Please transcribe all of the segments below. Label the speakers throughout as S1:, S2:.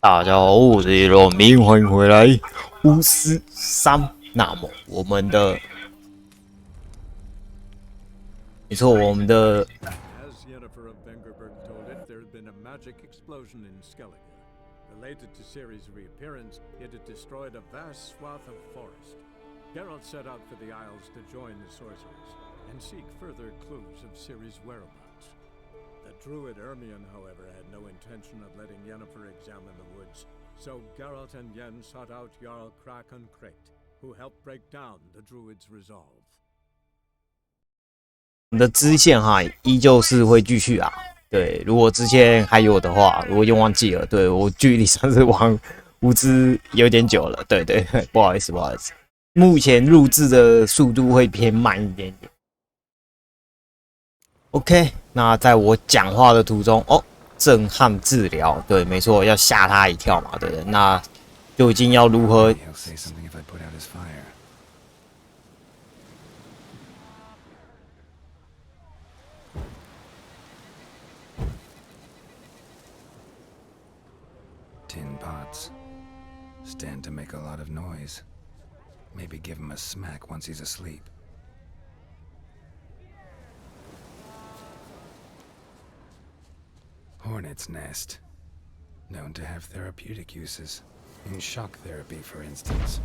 S1: 大家好，我是罗明，欢迎回来。巫师3，那么我们的，没错，我们的。
S2: Related to Ciri's reappearance, it had destroyed a vast swath of forest. Geralt set out for the Isles to join the sorcerers and seek further clues of Ciri's whereabouts. The druid Ermion, however, had no intention of letting Yennefer examine the woods, so Geralt and Yen sought out Jarl Kraken Crate, who helped break down the druid's resolve.
S1: 我们的支线哈，依旧是会继续啊。对，如果之前还有的话，我已经忘记了。对，我距离上次玩无知有点久了。对，不好意思。目前录制的速度会偏慢一点点。OK， 那在我讲话的途中，震撼治疗，对，没错，要吓他一跳嘛，对不对？那究竟要如何？
S3: Tin pots. Stand to make a lot of noise. Maybe give him a smack once he's asleep. Hornet's nest. Known to have therapeutic uses. In shock therapy, for instance.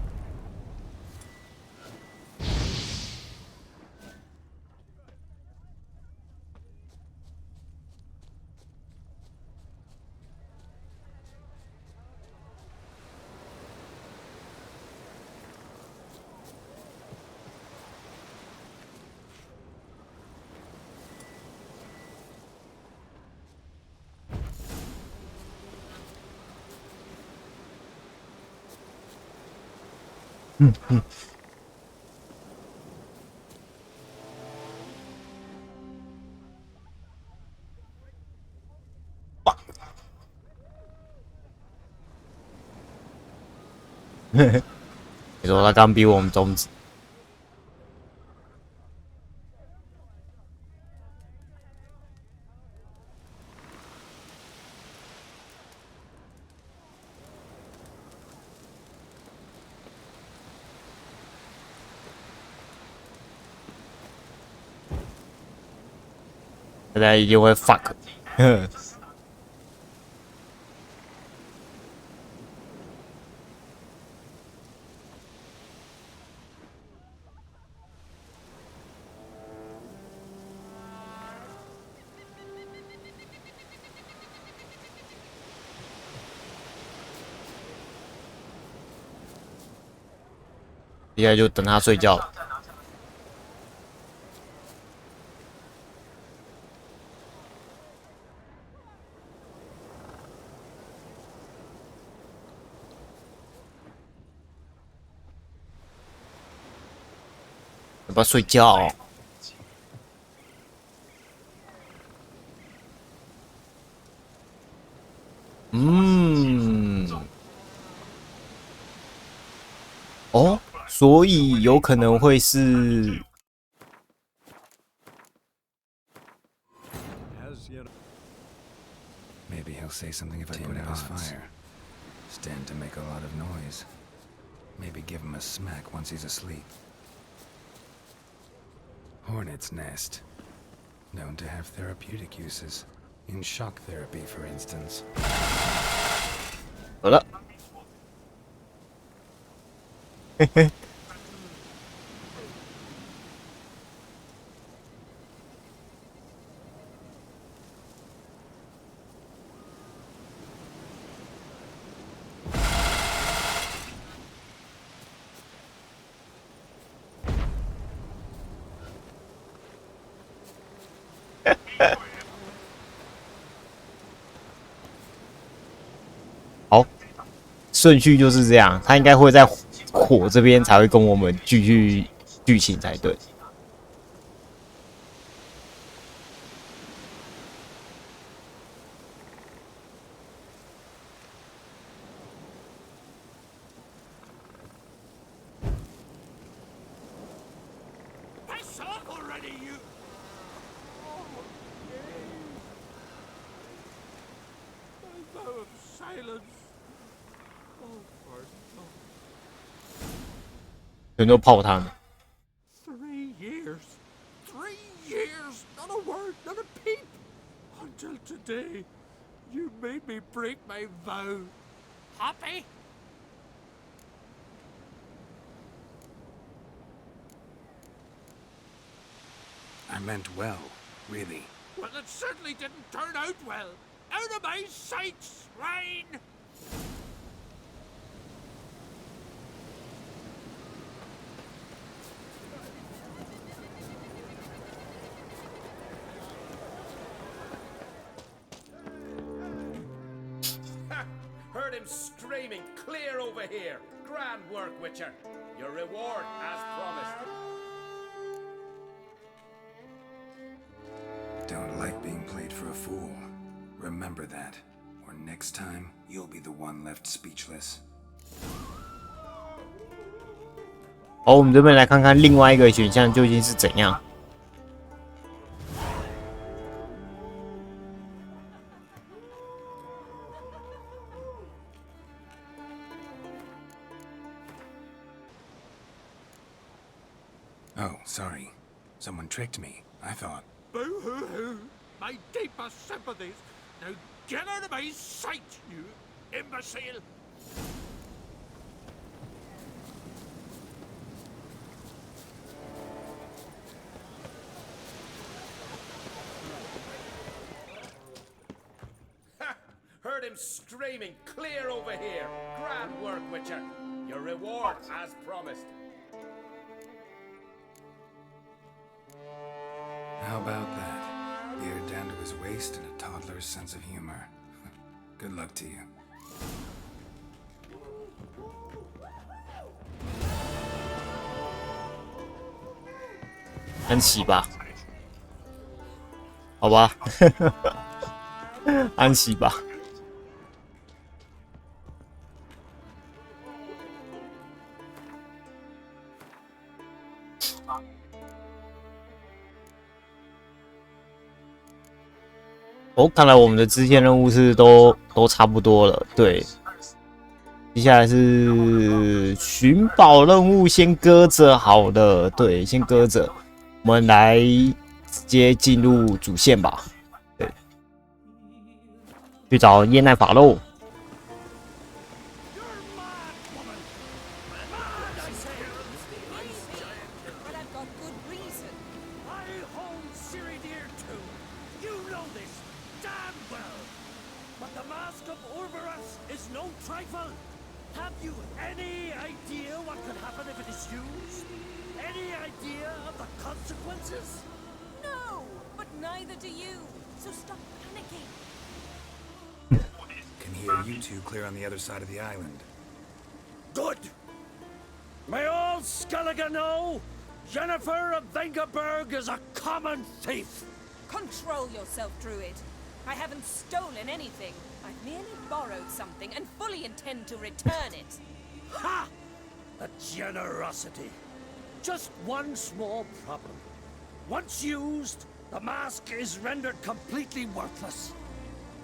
S1: 你说他刚逼我们终止，大家一定会 fuck。接下来就等他睡觉了。要不要睡觉？所以有可能会是。
S3: Maybe he'll say something if I put out his fire. Stand to make a lot of noise. Maybe give him a smack once he's asleep. Hornet's nest. Known to have therapeutic uses. In shock therapy, for instance.
S1: 好了。嘿嘿。好，顺序就是这样，他应该会在火这边才会跟我们继续剧情才对。全都泡汤。
S2: 3 years. 3 years. Not a word, not a peep. Until today, you made me break my vow. Happy?
S3: I meant well, really.
S2: Well, it certainly didn't turn out well. Out of my sight, swine!
S4: Heard him screaming, clear over here. Grand work, Witcher. Your reward as promised.
S3: Don't like being played for a fool. Remember that, or next time, you'll be the one left speechless.
S1: 好，我们这边来看看另外一个选项究竟是怎样。
S3: Oh, sorry. Someone tricked me. I thought...
S2: Boo-hoo-hoo! My deepest sympathies. Now get out of my sight, you imbecile!
S4: Ha! Heard him screaming, clear over here. Grand work, Witcher. Your reward as promised.
S3: How about that? Beard down to his waist and a toddler's sense of humor. Good luck to you.
S1: 安息吧，好吧，安息吧。哦，看来我们的支线任务是都差不多了。对，接下来是寻宝任务，先搁着好了。对，先搁着，我们来直接进入主线吧。对，去找耶奈法喽。
S3: Clear on the other side of the island.
S2: Good! May all Skellige know Jennifer of Vengerberg is a common thief!
S5: Control yourself, Druid. I haven't stolen anything. I've merely borrowed something and fully intend to return it.
S2: Ha! The generosity. Just one small problem. Once used, the mask is rendered completely worthless.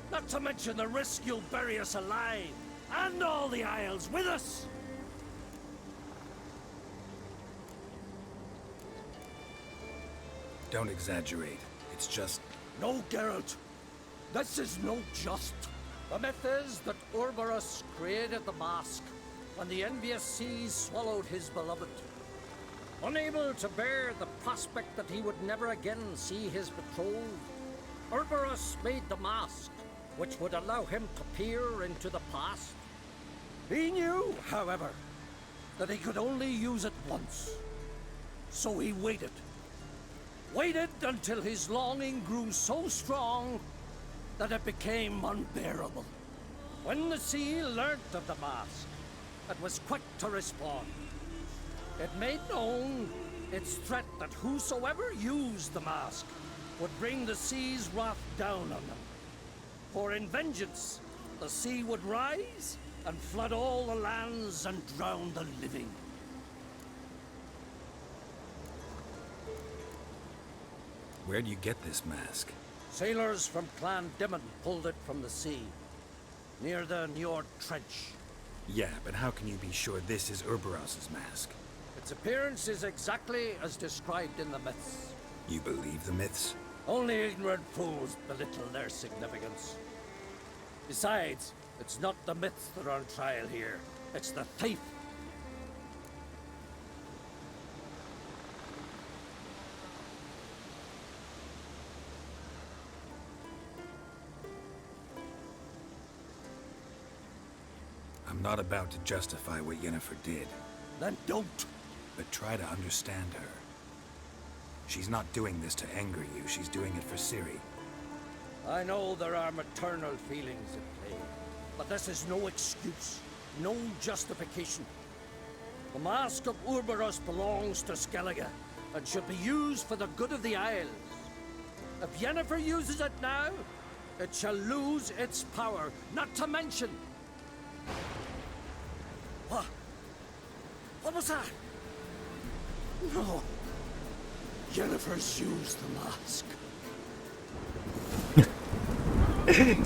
S2: Not to mention the risk you'll bury us alive, and all the Isles with us!
S3: Don't exaggerate. It's just...
S2: No, Geralt. This is no just. The myth is that Urberus created the mask when the envious seas swallowed his beloved. Unable to bear the prospect that he would never again see his betrothed, Urberus made the mask, which would allow him to peer into the past. He knew, however, that he could only use it once. So he waited. Waited until his longing grew so strong that it became unbearable. When the sea learnt of the mask, it was quick to respond. It made known its threat that whosoever used the mask would bring the sea's wrath down on them. For in vengeance, the sea would rise and flood all the lands and drown the living.
S3: Where'd you get this mask?
S2: Sailors from Clan Dimon pulled it from the sea, near the Njord Trench.
S3: Yeah, but how can you be sure this is Urberos's mask?
S4: Its appearance is exactly as described in the myths.
S3: You believe the myths?
S4: Only ignorant fools belittle their significance. Besides, it's not the myths that are on trial here. It's the thief.
S3: I'm not about to justify what Yennefer did,
S4: Then don't.
S3: but try to understand her. She's not doing this to anger you, she's doing it for Ciri.
S4: I know there are maternal feelings at play, but this is no excuse, no justification. The Mask of Urberus belongs to Skellige, and should be used for the good of the Isles. If Yennefer uses it now, it shall lose its power, not to mention... What? What was that? No. Yennefer's used the mask.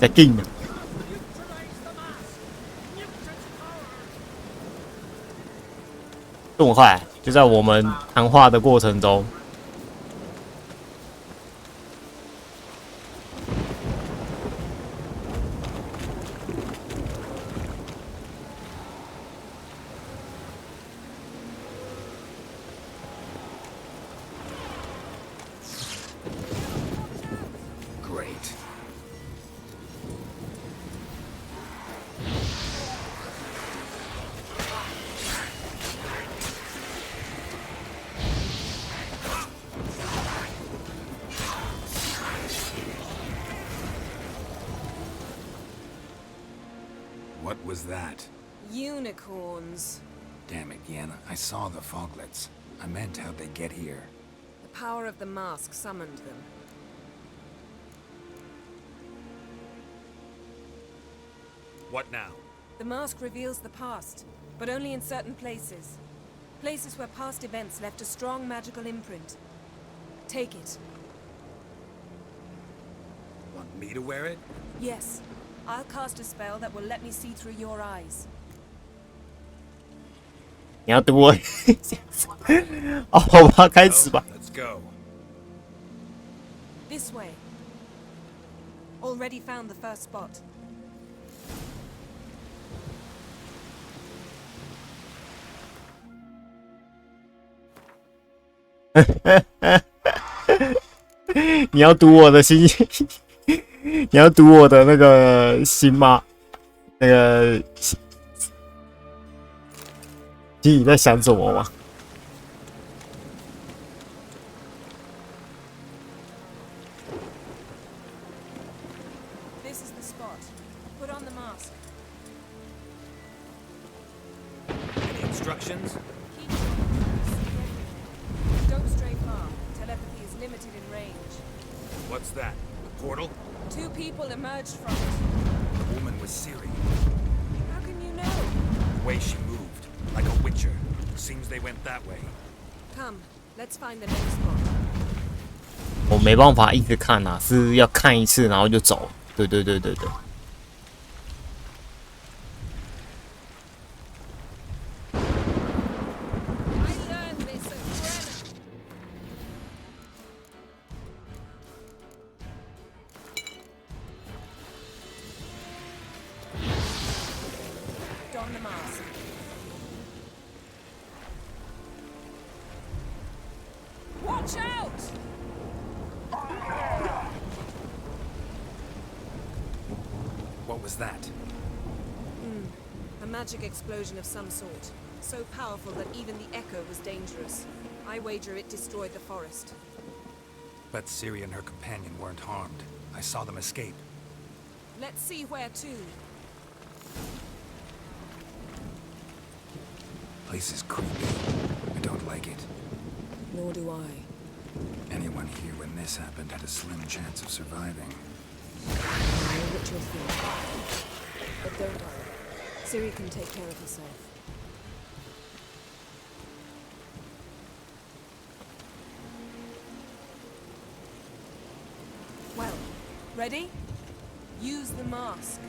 S1: 在劲呢。
S4: Neutralize the mask. Nukes its power.
S1: 这么快，就在我们谈话的过程中。
S3: Great. What was that?
S5: Unicorns.
S3: Damn it, Yenna. I saw the foglets. I meant how'd they get here.
S5: The power of the mask summoned them.
S3: What now?
S5: The mask reveals the past, but only in certain places. Places where past events left a strong magical imprint. Take it.
S3: Want me to wear it?
S5: Yes. I'll cast a spell that will let me see through your eyes.
S1: 你要读我？哦，好吧，开始吧。
S3: Let's go.
S5: This way. Already found the first spot.
S1: 你要读我的心，你要读我的那个心吗？那个心里在想什么吗？
S5: This is the spot. Put on the mask.
S3: Any instructions?
S5: Keep see everything. Don't stray far. Telepathy is limited in range.
S3: What's that? A portal?
S5: 2 people emerged from it.
S3: The woman was Ciri.
S5: How can you know?
S3: The way she moved, like a witcher. Seems they went that way.
S5: Come, let's find the next spot.
S1: 我没办法一直看啊，是要看一次然后就走。对对对对对。
S5: I learned this at Brennan. Don the mask. Watch out!
S3: What was that?
S5: A magic explosion of some sort. So powerful that even the echo was dangerous. I wager it destroyed the forest.
S3: But Ciri and her companion weren't harmed. I saw them escape.
S5: Let's see where to.
S3: Place is creepy. I don't like it.
S5: Nor do I.
S3: Anyone here when this happened had a slim chance of surviving.
S5: I know what you're thinking. But don't worry. Ciri can take care of herself. Well, ready? Use the mask.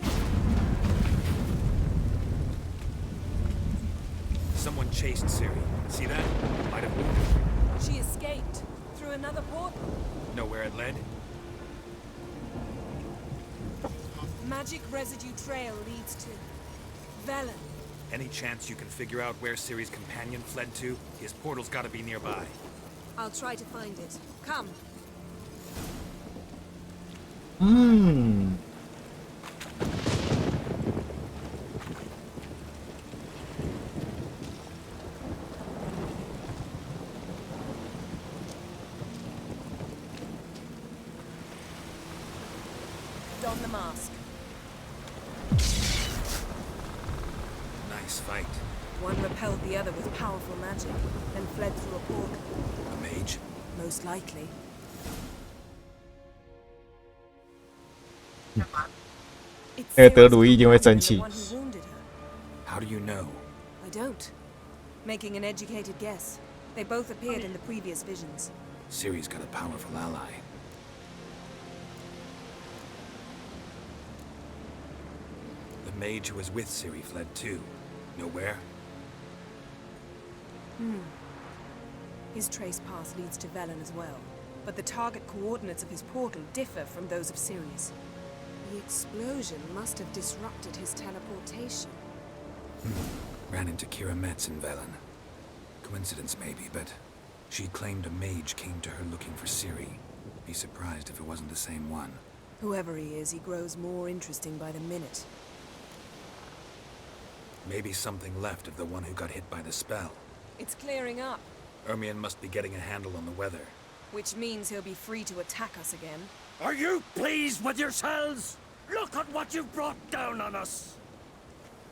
S3: Someone chased Ciri. See that? Might have moved.
S5: She escaped through another portal.
S3: Know where it led?
S5: Magic residue trail leads to Velen.
S3: Any chance you can figure out where Ciri's companion fled to? His portal's gotta be nearby.
S5: I'll try to find it. Come.
S1: 嗯，
S5: Don the mask.
S3: Nice fight.
S5: One repelled the other with powerful magic, then fled through a portal.
S3: A mage?
S5: Most likely. It's
S1: 那个德鲁伊一定会
S5: Ciri's
S1: 生气。
S5: companion, the one who wounded her.
S3: How do you know?
S5: I don't. Making an educated guess. They both appeared in the previous visions.
S3: Ciri's got a powerful ally. The mage who was with Ciri fled too. Know where?
S5: His trace path leads to Velen as well. But the target coordinates of his portal differ from those of Ciri's. The explosion must have disrupted his teleportation.
S3: Ran into Kira Metz in Velen. Coincidence maybe, but she claimed a mage came to her looking for Ciri. Be surprised if it wasn't the same one.
S5: Whoever he is, he grows more interesting by the minute.
S3: Maybe something left of the one who got hit by the spell.
S5: It's clearing up,
S3: Ermion must be getting a handle on the weather.
S5: which means he'll be free to attack us again.
S4: Are you pleased with yourselves? Look at what you've brought down on us!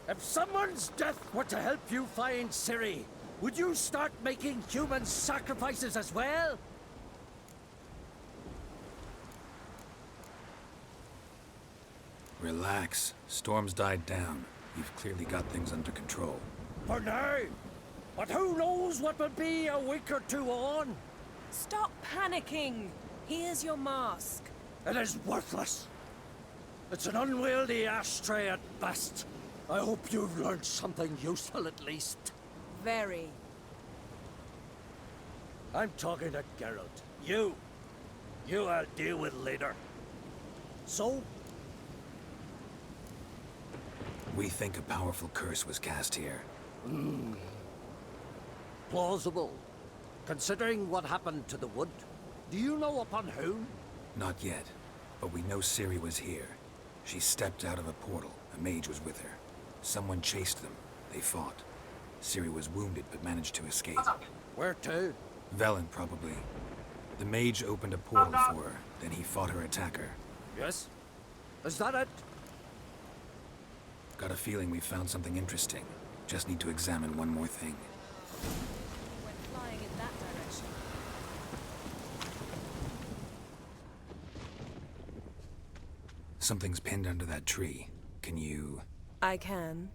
S4: If someone's death were to help you find Ciri, would you start making human sacrifices as well?
S3: Relax. Storm's died down. You've clearly got things under control.
S4: For now. But who knows what will be a week or two on?
S5: Stop panicking! Here's your mask.
S4: It is worthless. It's an unwieldy ashtray at best. I hope you've learned something useful at least.
S5: Very.
S4: I'm talking to Geralt. You I'll deal with later. So,
S3: We think a powerful curse was cast here.
S4: plausible. Considering what happened to the wood, do you know upon whom?
S3: Not yet, but we know Ciri was here. She stepped out of a portal. A mage was with her. Someone chased them. They fought. Ciri was wounded but managed to escape.
S4: Where to?
S3: Velen, probably. The mage opened a portal for her, then he fought her attacker.
S4: Yes? Is that it?
S3: Got a feeling we found something interesting. Just need to examine one more thing.
S5: Went flying in that direction.
S3: Something's pinned under that tree. Can you...
S5: I can.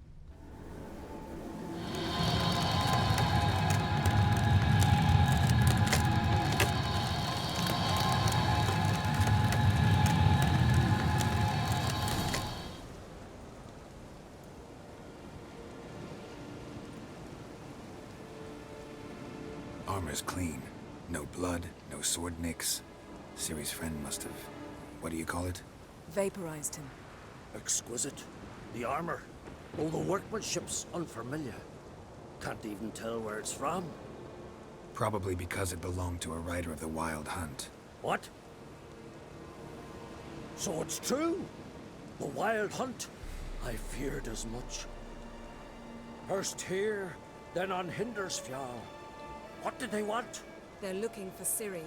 S3: Armor's clean. No blood, no sword nicks. Ciri's friend must have... What do you call it?
S5: Vaporized him.
S4: Exquisite. The armor. All the workmanship's unfamiliar. Can't even tell where it's from.
S3: Probably because it belonged to a rider of the Wild Hunt.
S4: What? So it's true? The Wild Hunt? I feared as much. First here, then on Hindersfjall. What did they want?
S5: They're looking for Ciri.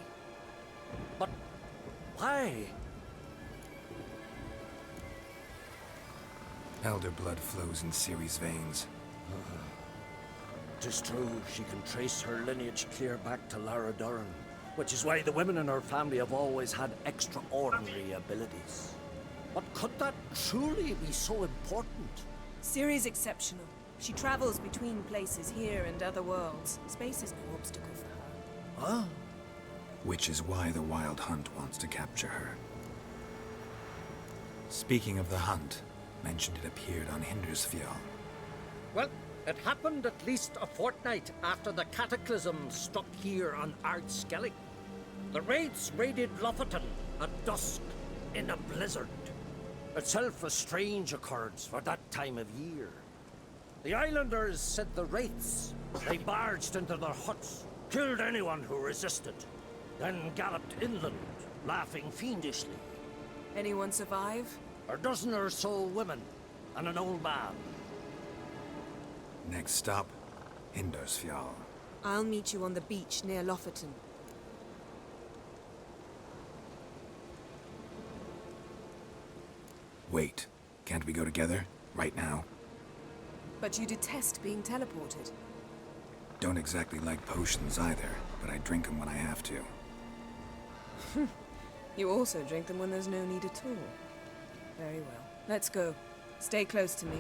S4: But why?
S3: Elder blood flows in Ciri's veins.
S4: Tis true, she can trace her lineage clear back to Lara Duran, which is why the women in her family have always had extraordinary abilities. But could that truly be so important?
S5: Ciri's exceptional. She travels between places here and other worlds. Space is no obstacle for her.
S4: Huh?
S3: Which is why the Wild Hunt wants to capture her. Speaking of the hunt, mentioned it appeared on Hindersfjall.
S4: Well, It happened at least a fortnight after the cataclysm struck here on Ardskellig. The Wraiths raided Lofoten at dusk in a blizzard. Itself a strange occurrence for that time of year. The islanders said the Wraiths, they barged into their huts, killed anyone who resisted, then galloped inland, laughing fiendishly.
S5: Anyone survive?
S4: A dozen or so women and an old man.
S3: Next stop, Hindarsfjall.
S5: I'll meet you on the beach near Lofoten.
S3: Wait, can't we go together? Right now?
S5: But you detest being teleported.
S3: Don't exactly like potions either, but I drink them when I have to.
S5: You also drink them when there's no need at all. Very well. Let's go. Stay close to me.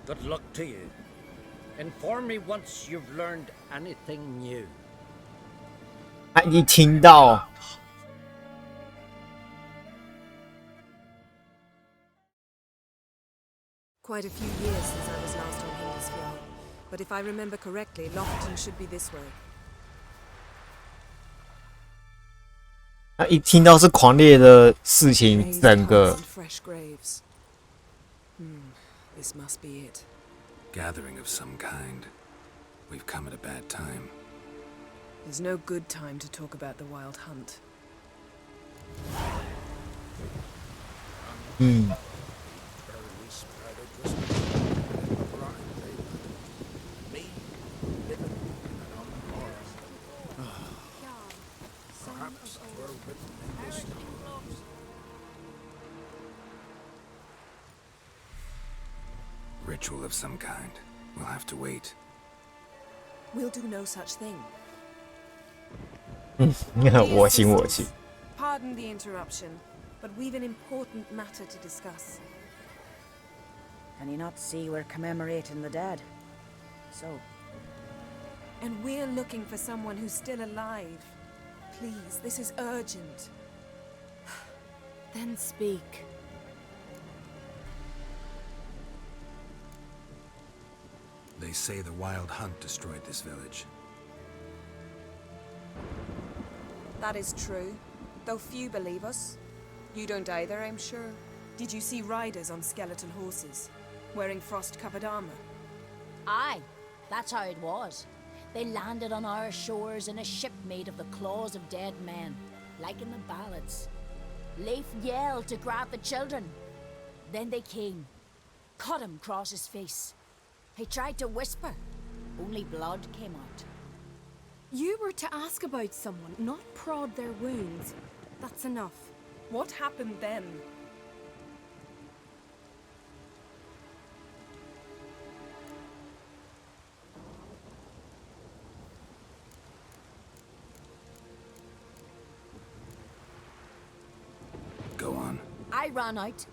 S4: Good luck to you. Inform me once you've learned anything new.
S1: 他一听到
S5: Quite a few years since I was last on Hindarsfjall, but if I remember correctly, Lofoten should be this way.
S1: 他一听到是狂烈的事情，整个
S5: fresh graves. This must be it.
S3: Gathering of some kind. We've come at a bad time.
S5: There's no good time to talk about the wild hunt.
S3: ，Ritual of some kind. We'll have to wait.
S5: We'll do no such thing.
S1: 我行我行。
S5: Pardon the interruption, but we've an important matter to discuss.
S6: Can you not see we're commemorating the dead? So,
S5: And we're looking for someone who's still alive. Please, this is urgent.
S6: then speak.
S3: They say the wild hunt destroyed this village.
S5: That is true, though few believe us. You don't either, I'm sure. Did you see riders on skeleton horses, wearing frost-covered armor?
S7: Aye, that's how it was. They landed on our shores in a ship made of the claws of dead men, like in the ballads. Leif yelled to grab the children. Then they came, cut him across his face. He tried to whisper, only blood came out.
S8: You were to ask about someone, not prod their wounds. That's enough.
S5: What happened then?
S3: Go on.
S7: I ran out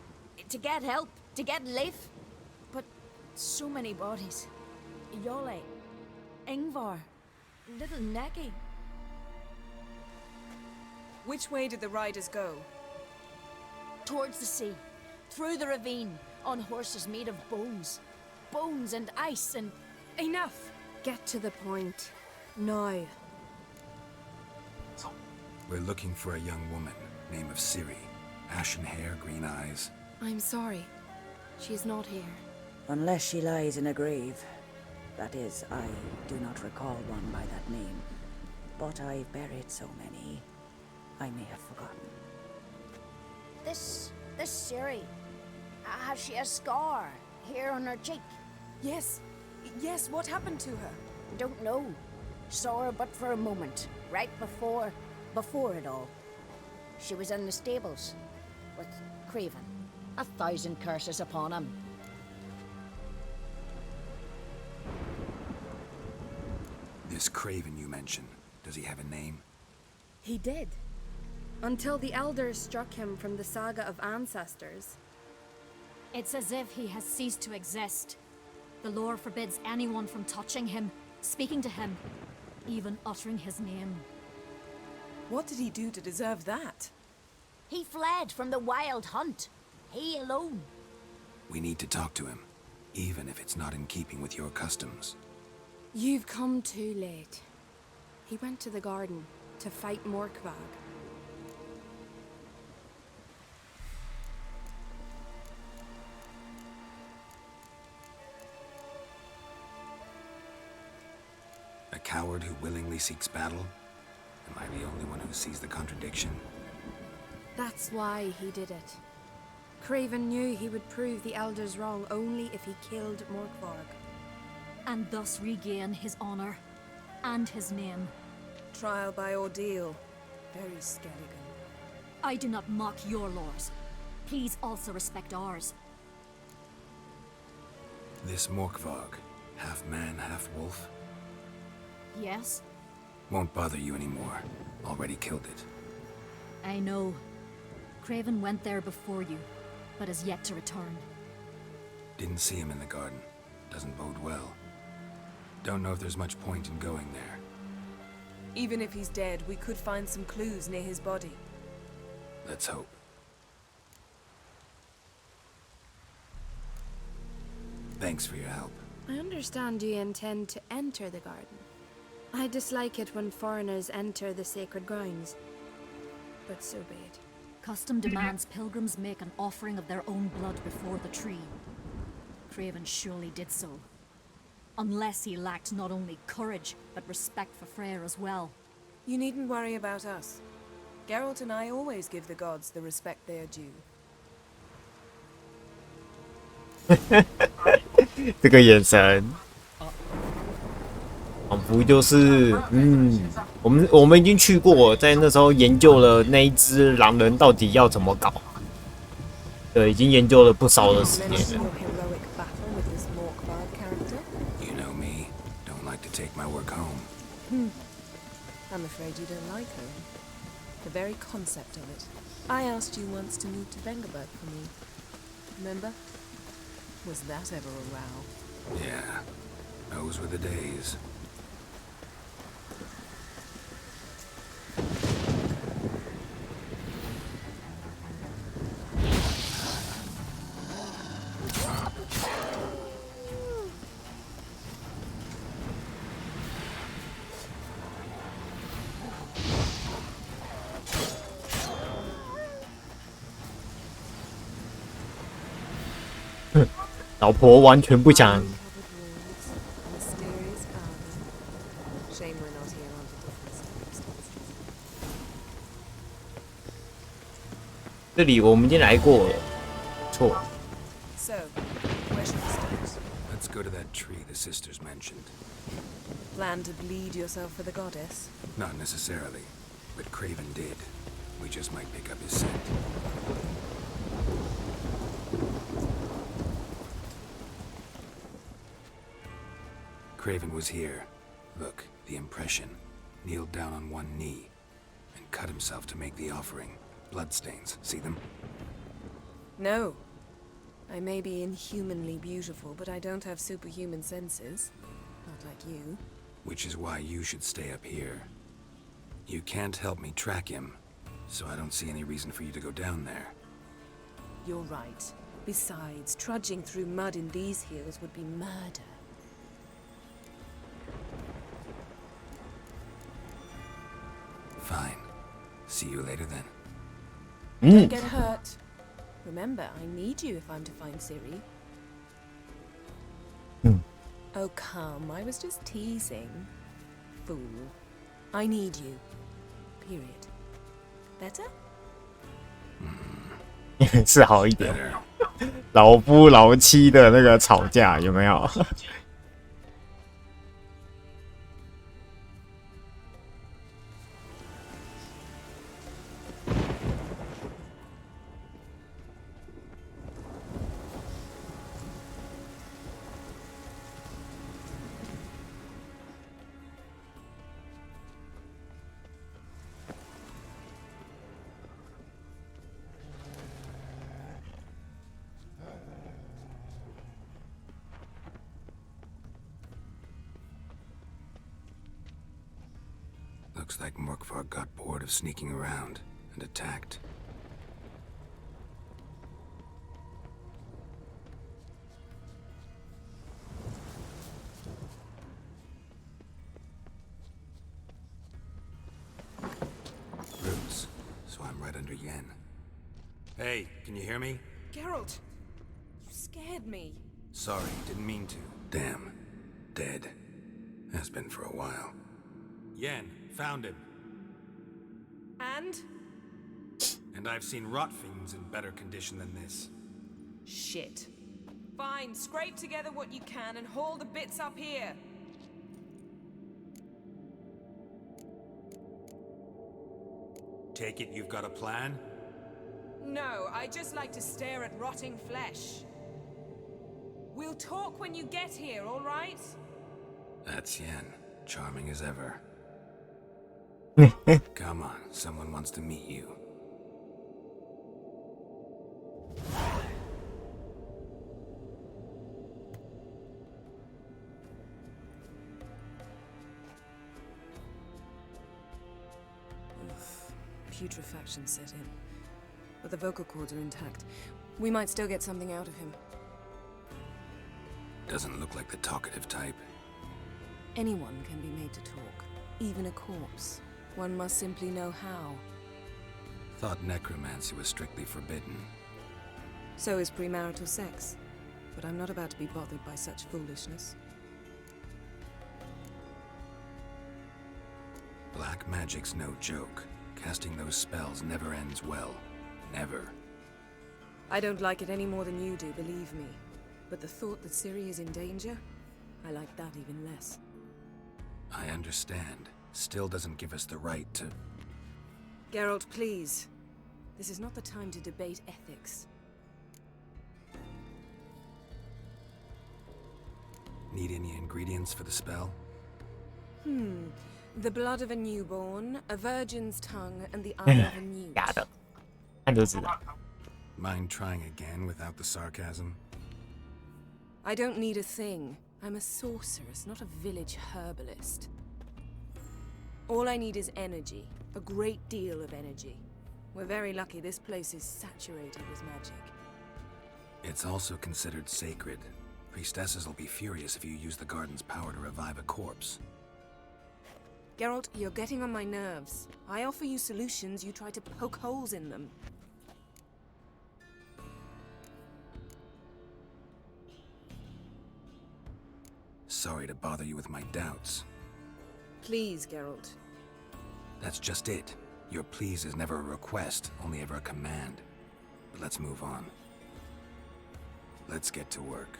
S7: to get help, to get Leif. But so many bodies. Yolle, Ingvar, little Necky.
S5: Which way did the riders go?
S7: Towards the sea, through the ravine, on horses made of bones. Bones and ice and...
S5: Enough!
S8: Get to the point. Now.
S3: We're looking for a young woman, name of Ciri. Ashen hair, green eyes.
S8: I'm sorry. She's not here.
S6: Unless she lies in a grave. That is, I do not recall one by that name. But I've buried so many, I may have forgotten.
S7: This Ciri, has she a scar here on her cheek?
S5: Yes. Yes, what happened to her?
S7: Don't know. Saw her but for a moment, right before it all. She was in the stables with Craven. 1,000 curses upon him.
S3: This Craven you mentioned, does he have a name?
S8: He did. Until the elders struck him from the saga of ancestors.
S9: It's as if he has ceased to exist. The lore forbids anyone from touching him, speaking to him, even uttering his name.
S5: What did he do to deserve that?
S7: He fled from the wild hunt. He alone.
S3: We need to talk to him. even if it's not in keeping with your customs.
S8: You've come too late. He went to the garden to fight Morkvag.
S3: A coward who willingly seeks battle? Am I the only one who sees the contradiction?
S8: That's why he did it. Craven knew he would prove the Elders wrong only if he killed Morkvarg.
S9: And thus regain his honor and his name.
S5: Trial by ordeal. Very Skelligan.
S9: I do not mock your laws. Please also respect ours.
S3: This Morkvarg, half man, half wolf,
S9: Yes,
S3: won't bother you anymore. Already killed it.
S9: I know. Craven went there before you, but has yet to return.
S3: Didn't see him in the garden. Doesn't bode well. Don't know if there's much point in going there.
S5: Even if he's dead, we could find some clues near his body.
S3: Let's hope. Thanks for your help.
S8: I understand you intend to enter the garden. I dislike it when foreigners enter the sacred grounds. But so be it.
S9: Custom demands pilgrims make an offering of their own blood before the tree. Craven surely did so. Unless he lacked not only courage, but respect for Freyr as well.
S5: You needn't worry about us. Geralt and I always give the gods the respect they are due.
S1: 这个眼神，仿佛就是我们已经去过，在那时候研究了那一只狼人到底要怎么搞。对，已经研究了不少的时间了。
S3: You know me. Don't like to take my work home.
S5: I'm afraid you don't like her. The very concept of it. I asked you once to move to Vengerberg for me. Remember? Was that ever a row?
S3: Yeah. Those were the days.
S1: Huh. 老婆完全不想。这里我们已经来过了，错。
S3: Let's go to that tree the sisters mentioned.
S5: Plan to bleed yourself for the goddess?
S3: Not necessarily, but Craven did. We just might pick up his scent. Craven was here. Look, the impression. Kneeled down on one knee and cut himself to make the offering. Bloodstains. See them?
S5: No. I may be inhumanly beautiful, but I don't have superhuman senses. Not like you.
S3: Which is why you should stay up here. You can't help me track him, so I don't see any reason for you to go down there.
S5: You're right. Besides, trudging through mud in these hills would be murder.
S3: Fine. See you later then.
S5: Don't get hurt. Remember, I need you if I'm to find Ciri. Oh, come. I was just teasing. Fool. I need you. Period. Better?
S1: 是好一点。老夫老妻的那个吵架有没有？Looks
S3: like Morkvarg got bored of sneaking around and attacked. I'm right under Yen. Hey, can you hear me?
S5: Geralt, you scared me.
S3: Sorry, didn't mean to. Damn. Dead. Has been for a while. Yen, found him.
S5: And?
S3: And I've seen rot fiends in better condition than this.
S5: Shit. Fine, scrape together what you can and haul the bits up here.
S3: Take it you've got a plan?
S5: No, I just like to stare at rotting flesh. We'll talk when you get here, all right?
S3: That's Yen. Charming as ever. Come on, someone wants to meet you.
S5: Putrefaction set in. But the vocal cords are intact. We might still get something out of him.
S3: Doesn't look like the talkative type.
S5: Anyone can be made to talk. Even a corpse. One must simply know how.
S3: Thought necromancy was strictly forbidden.
S5: So is premarital sex. But I'm not about to be bothered by such foolishness.
S3: Black magic's no joke. Casting those spells never ends well. Never.
S5: I don't like it any more than you do, believe me. But the thought that Ciri is in danger? I like that even less.
S3: I understand. Still doesn't give us the right to...
S5: Geralt, please. This is not the time to debate ethics.
S3: Need any ingredients for the spell?
S5: The blood of a newborn, a virgin's tongue, and the eye of a newt.
S1: 假的，看就知道。
S3: Mind trying again without the sarcasm?
S5: I don't need a thing. I'm a sorceress, not a village herbalist. All I need is energy. A great deal of energy. We're very lucky this place is saturated with magic.
S3: It's also considered sacred. Priestesses will be furious if you use the garden's power to revive a corpse.
S5: Geralt, you're getting on my nerves. I offer you solutions, you try to poke holes in them.
S3: Sorry to bother you with my doubts.
S5: Please, Geralt.
S3: That's just it. Your please is never a request, only ever a command. But let's move on. Let's get to work.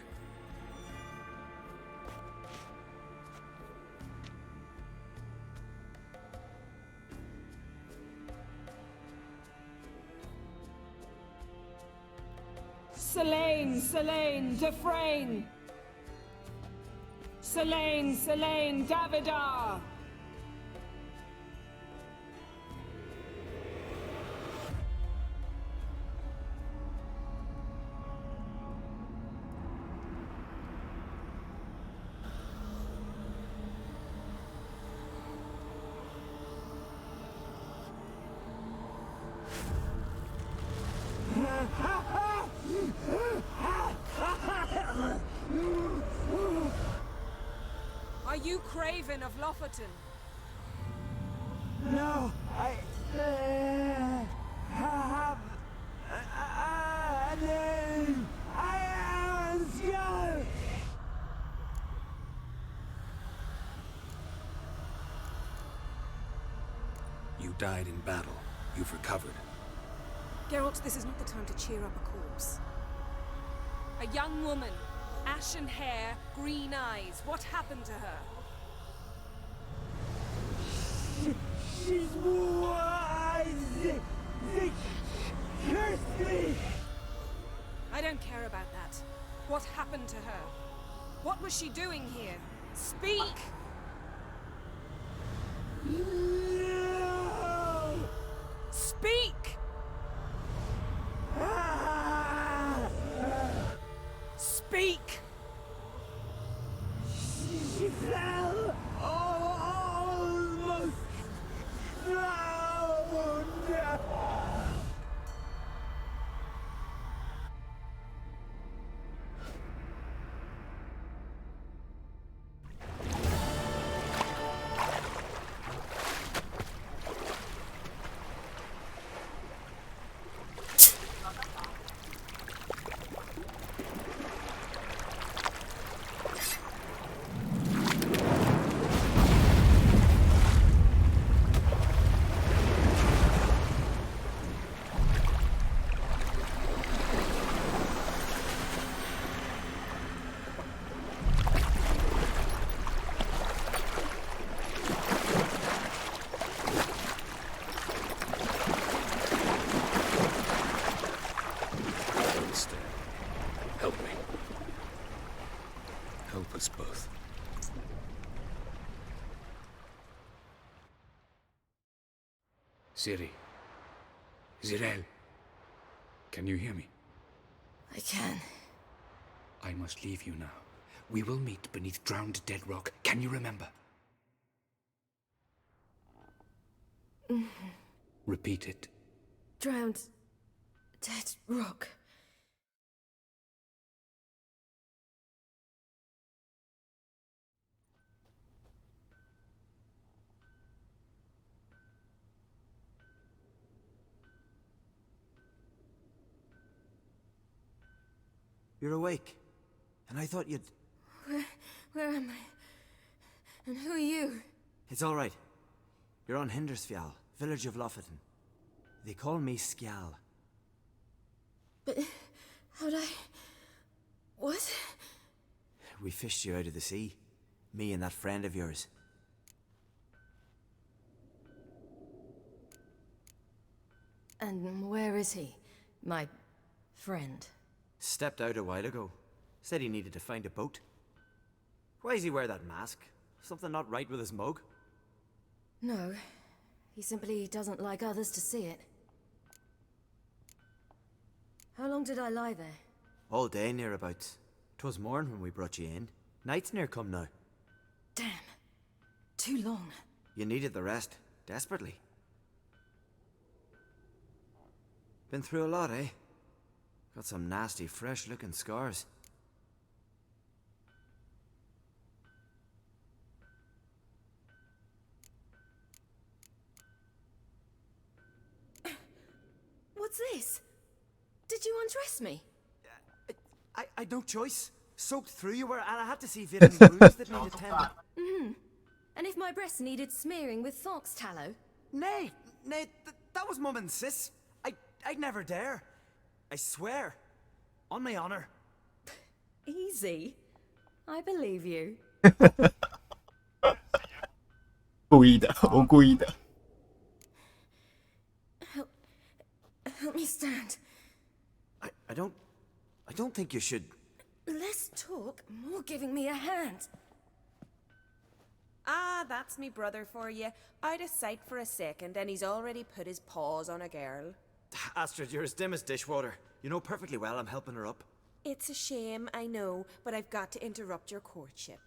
S5: Selene, Selene, Defrain! Selene, Selene, Davidar! Are you Craven of Lofoten?
S10: No, I have a name. I am Skull.
S3: You died in battle. You've recovered.
S5: Geralt, this is not the time to cheer up a corpse. A young woman, ashen hair, green eyes. What happened to her?
S10: She's wise. They cursed me.
S5: I don't care about that. What happened to her? What was she doing here? Speak!
S10: No.
S5: Speak! Speak!
S10: She fell almost drowned.
S3: Ciri. Zirel. Can you hear me?
S8: I can.
S3: I must leave you now. We will meet beneath drowned dead rock. Can you remember? Repeat it.
S8: Drowned. Dead rock.
S10: You're awake. And I thought you'd...
S8: Where am I? And who are you?
S10: It's all right. You're on Hindersfjall, village of Lofoten. They call me Skjal.
S8: But how'd I... What?
S10: We fished you out of the sea. Me and that friend of yours.
S8: And where is he? My friend.
S10: Stepped out a while ago. Said he needed to find a boat. Why does he wear that mask? Something not right with his mug?
S8: No. He simply doesn't like others to see it. How long did I lie there?
S10: All day nearabouts. 'Twas morn when we brought you in. Night's near come now.
S8: Damn. Too long.
S10: You needed the rest. Desperately. Been through a lot, eh? Got some nasty, fresh-looking scars.
S8: What's this? Did you undress me?
S10: I'd no choice. Soaked through you were, and I had to see if you had any bruises that needed tending.
S8: And if my breasts needed smearing with fox tallow?
S10: Nay, that was Mum and Sis. I'd never dare. I swear. On my honor.
S8: Easy. I believe you.
S1: 故意的，我故意的。
S8: Help me stand.
S10: I don't think you should.
S8: Less talk, more giving me a hand.
S5: Ah, that's me brother for you. Out of sight for a second, and he's already put his paws on a girl.
S10: Astrid, you're as dim as dishwater. You know perfectly well I'm helping her up.
S5: It's a shame, I know, but I've got to interrupt your courtship.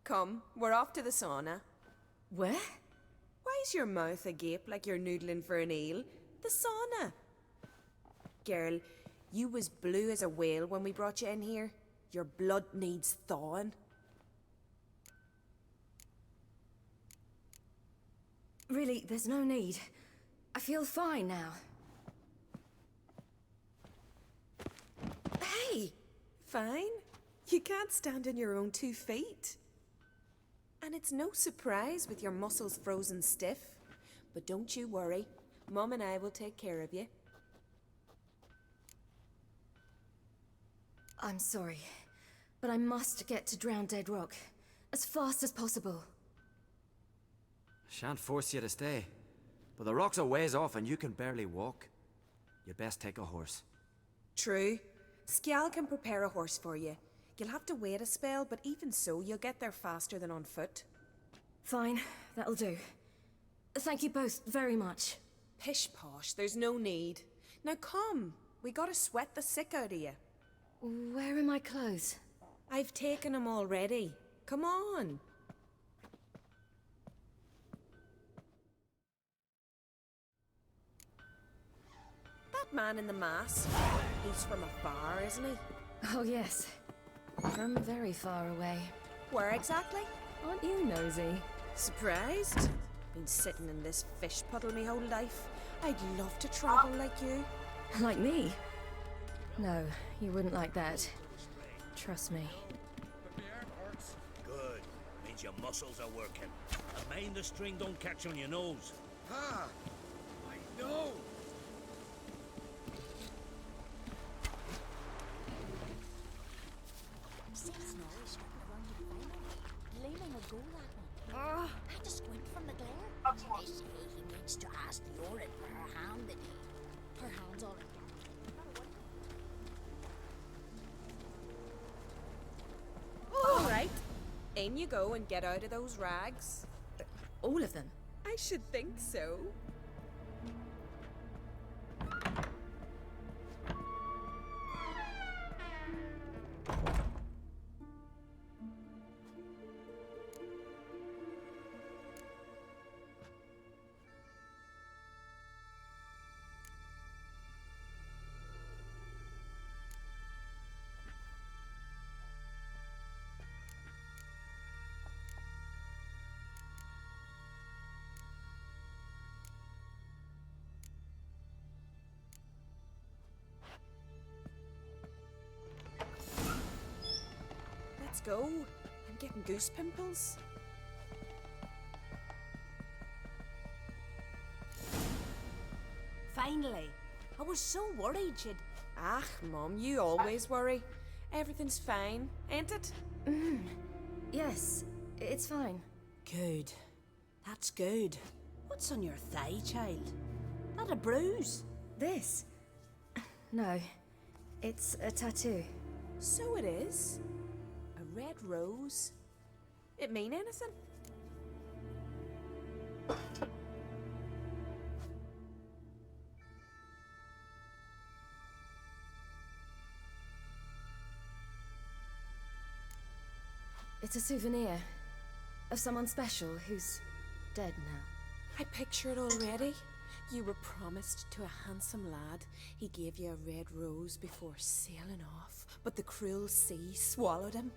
S5: Come, we're off to the sauna.
S8: Where?
S5: Why's your mouth agape like you're noodling for an eel? The sauna. Girl, you was blue as a whale when we brought you in here. Your blood needs thawing.
S8: Really, there's no need. I feel fine now.
S5: Hey! Fine. You can't stand on your own 2 feet. And it's no surprise with your muscles frozen stiff. But don't you worry. Mum and I will take care of you.
S8: I'm sorry, but I must get to Drowned Dead Rock as fast as possible.
S10: Shan't force you to stay. But the rock's a ways off and you can barely walk. You'd best take a horse.
S5: True. Skjal can prepare a horse for you. You'll have to wait a spell, but even so, you'll get there faster than on foot.
S8: Fine, that'll do. Thank you both very much.
S5: Pish-posh, there's no need. Now come, we gotta sweat the sick out of you.
S8: Where are my clothes?
S5: I've taken them already. Come on. That man in the mask, he's from afar, isn't he?
S8: Oh yes, from very far away.
S5: Where exactly?
S8: Aren't you nosy?
S5: Surprised? Been sitting in this fish puddle me whole life. I'd love to travel like you.
S8: Like me? No, you wouldn't like that. Trust me.
S4: Good. Means your muscles are working. And mind the string don't catch on your nose.
S3: Ah! I know!
S7: Leaning a goal that one. I had to squint from the glare. They say he means to ask the Orin for her hand that he... Her hand's all in.
S5: All right. In you go and get out of those rags.
S8: All of them?
S5: I should think so. go. I'm getting goose pimples.
S7: Finally. I was so worried she'd...
S5: Ah, Mum, you always worry. Everything's fine, ain't it?
S8: Yes, it's fine.
S7: Good. That's good. What's on your thigh, child? That a bruise?
S8: This? No, it's a tattoo.
S5: So it is. A red rose. It mean anything?
S8: It's a souvenir of someone special who's dead now.
S5: I picture it already. You were promised to a handsome lad. He gave you a red rose before sailing off, but the cruel sea swallowed him.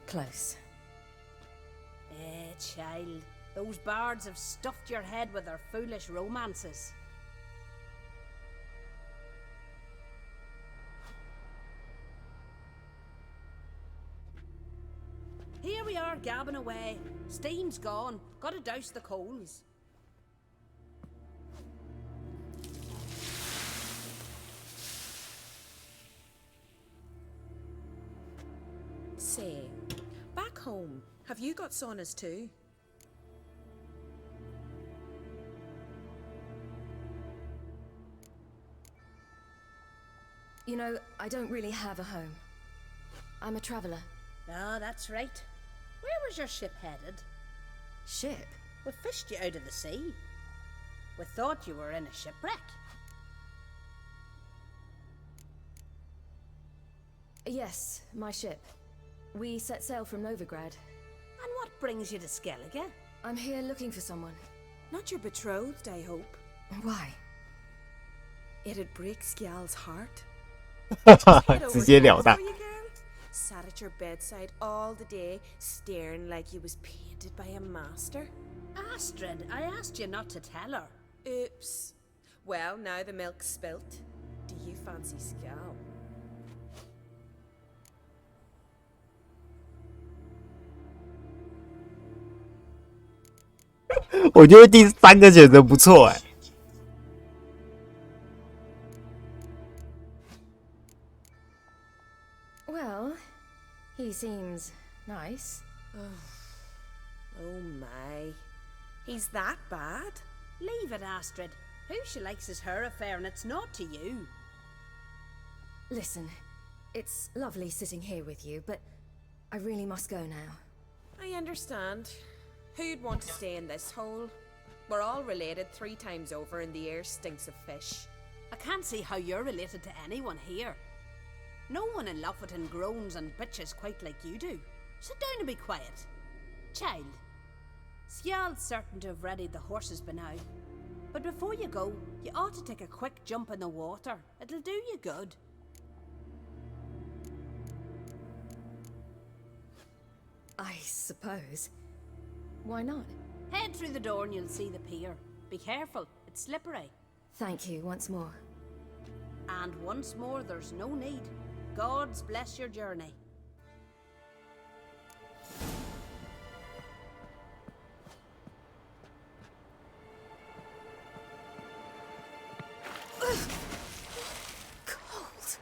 S8: Close.
S7: Child. Those bards have stuffed your head with their foolish romances. Here we are, gabbing away. Steam's gone. Gotta douse the coals.
S5: Say, back home, have you got saunas too?
S8: You know, I don't really have a home. I'm a traveler.
S7: Ah, that's right. Where was your ship headed?
S8: Ship?
S7: We fished you out of the sea. We thought you were in a shipwreck.
S8: Yes, my ship. We set sail from Novigrad.
S7: And what brings you to Skellige?
S8: I'm here looking for someone.
S5: Not your betrothed, I hope.
S8: Why?
S5: It'd break Skjal's heart.
S1: 直截了当。
S5: Sat at your bedside all the day, staring like you was painted by a master.
S7: Astrid, I asked you not to tell her.
S5: Oops. Well, now the milk's spilt. Do you fancy Skjal?
S1: 我觉得第三个选择不错哎。
S8: Well, he seems nice.
S5: Oh my. He's that bad?
S7: Leave it, Astrid. Who she likes is her affair, and it's not to you.
S8: Listen, it's lovely sitting here with you, but I really must go now.
S5: I understand. Who'd want to stay in this hole? We're all related 3 times over and the air stinks of fish.
S7: I can't see how you're related to anyone here. No one in Lofoten groans and bitches quite like you do. Sit down and be quiet. Child, Skjal's certain to have readied the horses by now. But before you go, you ought to take a quick jump in the water. It'll do you good.
S8: I suppose. Why not?
S7: Head through the door and you'll see the pier. Be careful, it's slippery.
S8: Thank you once more.
S7: And once more, there's no need. Gods bless your journey.
S8: Cold.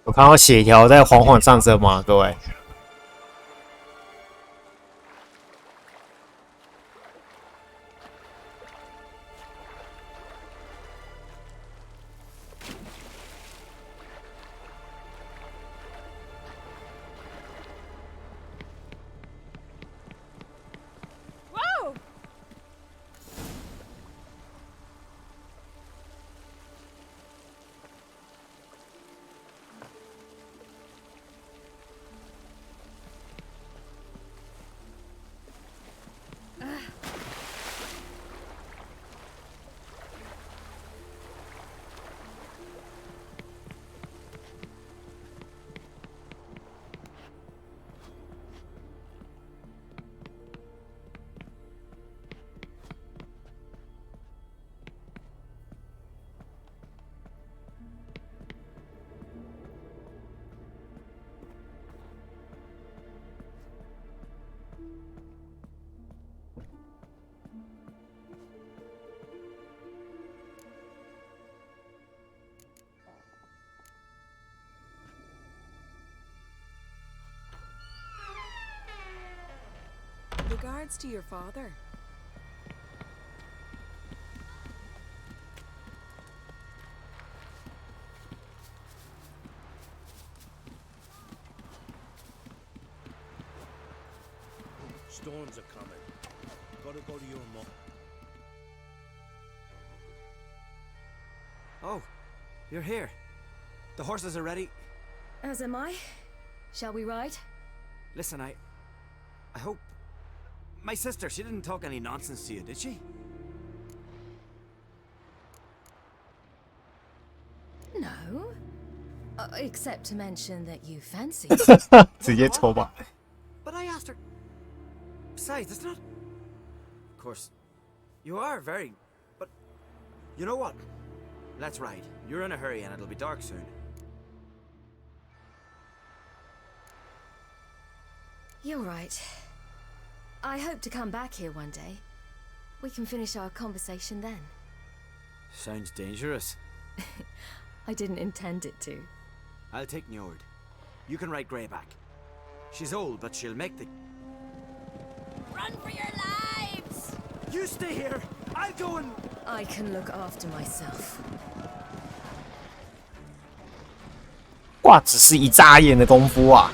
S1: 有看到血条在缓缓上升吗？各位？
S5: regards to your father.
S4: Storms are coming. Gotta go to your mom.
S10: Oh, you're here. The horses are ready.
S11: As am I. Shall we ride?
S10: Listen, I hope... My sister, she didn't talk any nonsense to you, did she?
S11: No. Except to mention that you fancy.
S1: 直接抽吧。
S10: But I asked her... Besides, it's not... Of course, you are very... But... You know what? Let's ride. You're in a hurry and it'll be dark soon.
S11: You're right. I hope to come back here one day. We can finish our conversation then.
S10: Sounds dangerous.
S11: I didn't intend it to.
S10: I'll take Njord. You can ride Greyback. She's old, but she'll make the...
S7: Run for your lives!
S10: You stay here! I'll go and...
S11: I can look after myself.
S1: 哇，只是一眨眼的功夫啊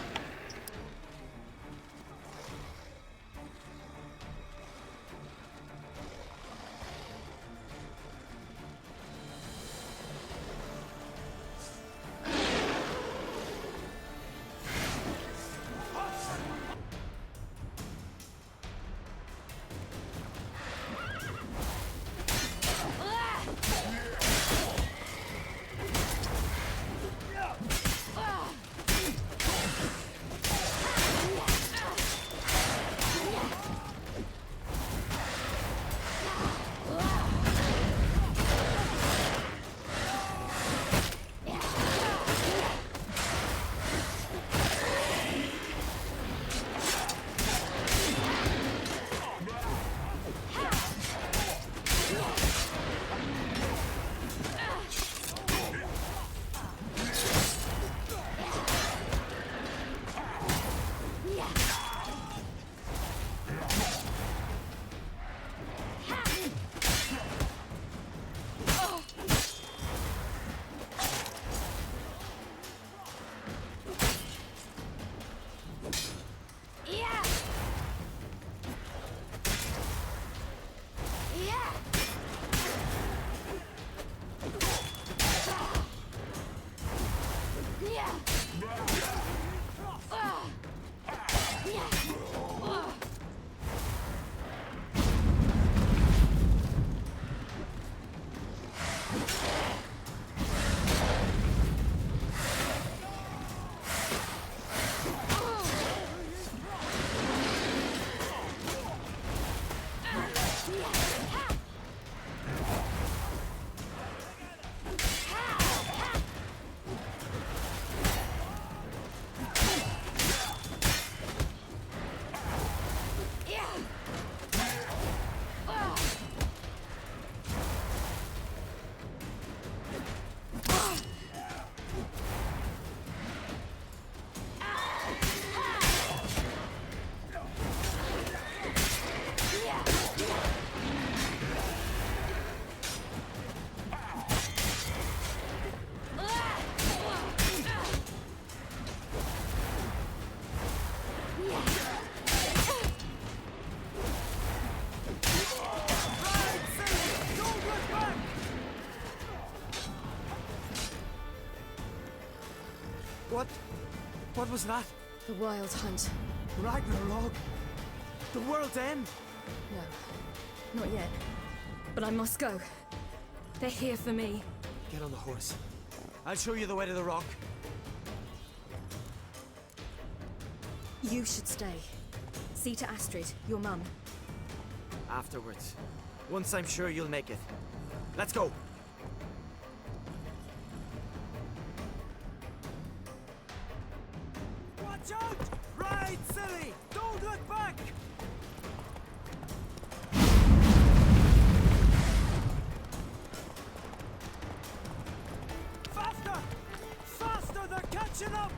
S1: ！What
S10: was that?
S11: The Wild Hunt.
S10: Ragnarok? The world's end?
S11: No, not yet. But I must go. They're here for me.
S10: Get on the horse. I'll show you the way to the rock.
S11: You should stay. See to Astrid, your mum.
S10: Afterwards. Once I'm sure you'll make it. Let's go. Watch out! Ride, silly! Don't look back! Faster! Faster! They're catching up!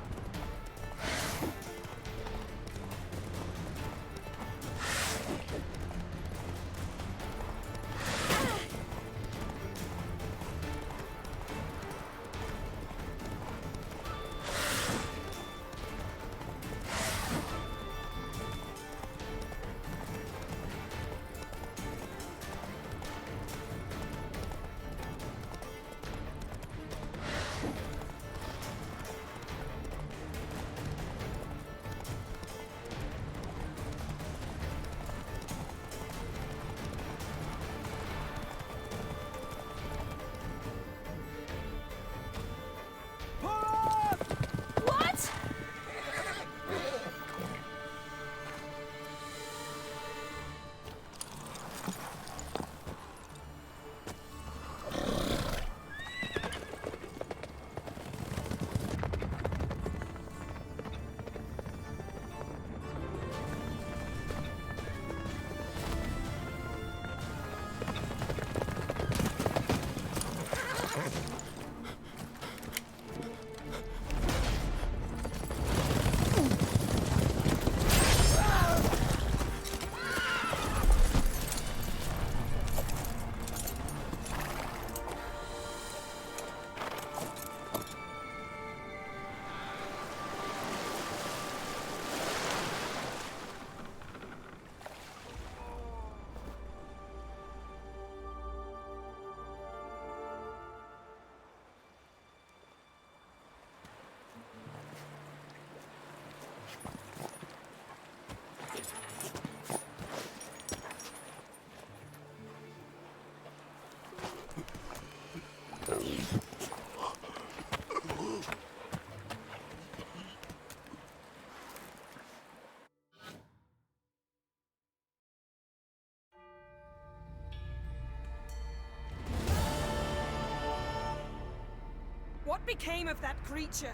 S5: What became of that creature?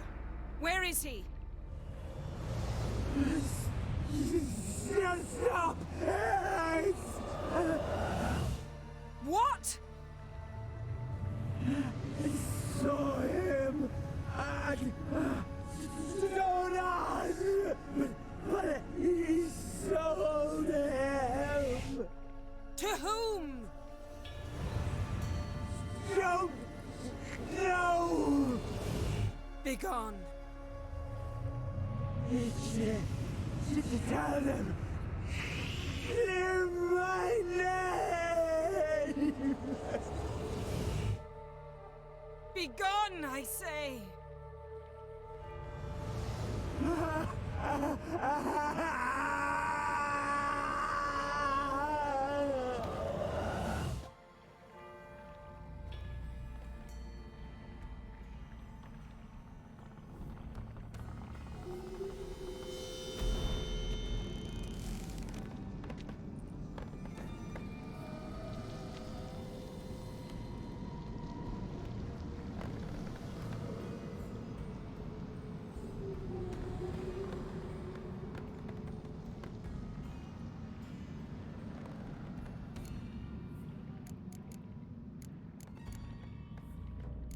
S5: Where is he?
S10: Stop!
S5: What?
S10: I saw him at Stonas, but he sold him.
S5: To whom?
S10: Don't know.
S5: Begone.
S10: Tell them. Clear my name.
S5: Begone, I say.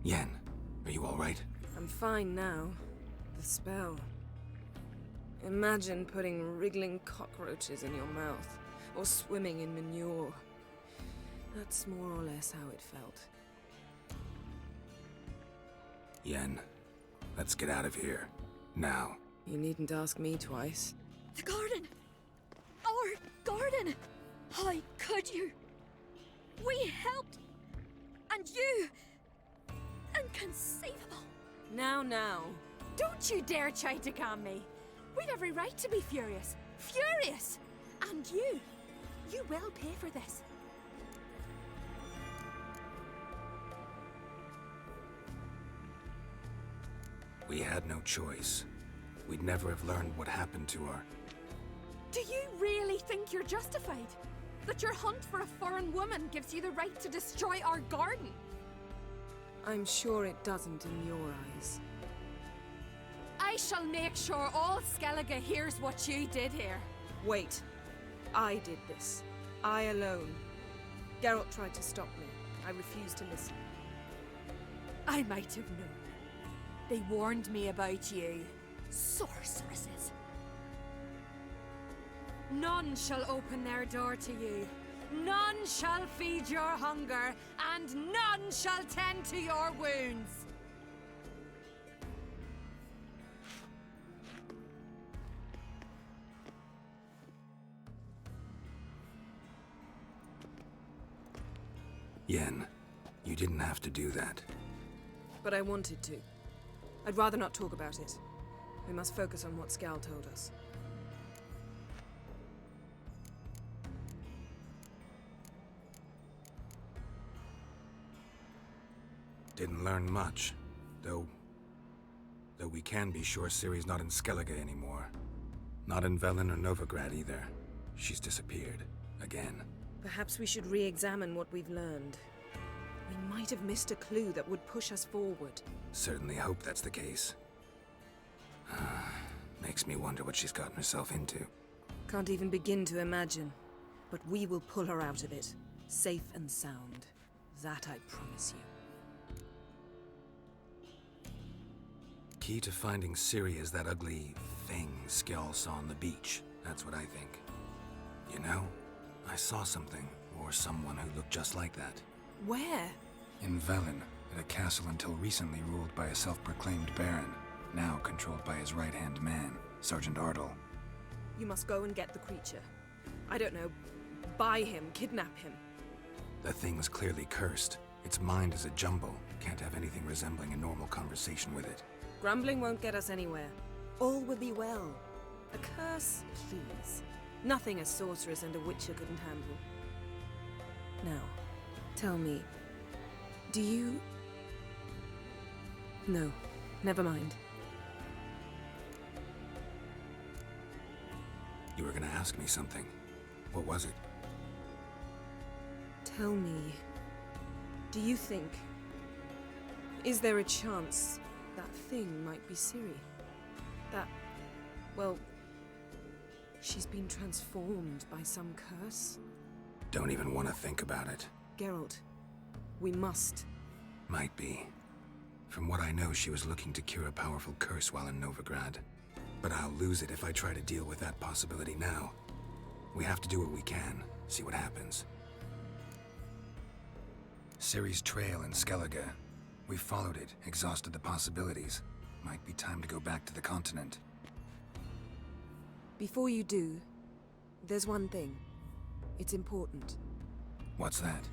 S3: Yen, are you all right?
S5: I'm fine now. The spell. Imagine putting wriggling cockroaches in your mouth, or swimming in manure. That's more or less how it felt.
S3: Yen, let's get out of here. Now.
S5: You needn't ask me twice.
S9: The garden! Our garden! How could you? We helped! And you! Inconceivable!
S5: Now.
S8: Don't you dare try to calm me. We'd every right to be furious. Furious! And you will pay for this.
S3: We had no choice. We'd never have learned what happened to her.
S8: Do you really think you're justified? That your hunt for a foreign woman gives you the right to destroy our garden?
S5: I'm sure it doesn't in your eyes.
S8: I shall make sure all Skellige hears what you did here.
S5: Wait. I did this. I alone. Geralt tried to stop me. I refused to listen.
S8: I might have known. They warned me about you. Sorceresses. None shall open their door to you. None shall feed your hunger, and none shall tend to your wounds.
S3: Yen, you didn't have to do that.
S5: But I wanted to. I'd rather not talk about it. We must focus on what Skal told us.
S3: Didn't learn much, though we can be sure Ciri's not in Skellige anymore. Not in Velen or Novigrad either. She's disappeared. Again.
S5: Perhaps we should re-examine what we've learned. We might have missed a clue that would push us forward.
S3: Certainly hope that's the case. Makes me wonder what she's gotten herself into.
S5: Can't even begin to imagine. But we will pull her out of it. Safe and sound. That I promise you.
S3: Key to finding Ciri is that ugly thing Skjall saw on the beach. That's what I think. You know, I saw something, or someone who looked just like that.
S5: Where?
S3: In Velen, at a castle until recently ruled by a self-proclaimed baron, now controlled by his right-hand man, Sergeant Ardle.
S5: You must go and get the creature. I don't know, buy him, kidnap him.
S3: The thing's clearly cursed. Its mind is a jumble. Can't have anything resembling a normal conversation with it.
S5: Grumbling won't get us anywhere. All will be well. A curse, please. Nothing a sorceress and a witcher couldn't handle. Now, tell me, do you... No, never mind.
S3: You were gonna ask me something. What was it?
S5: Tell me, do you think... Is there a chance that thing might be Ciri. Well, she's been transformed by some curse.
S3: Don't even want to think about it.
S5: Geralt, we must.
S3: Might be. From what I know, she was looking to cure a powerful curse while in Novigrad. But I'll lose it if I try to deal with that possibility now. We have to do what we can, see what happens. Ciri's trail in Skellige. We followed it, exhausted the possibilities. Might be time to go back to the continent.
S5: Before you do, there's one thing. It's important.
S3: What's that?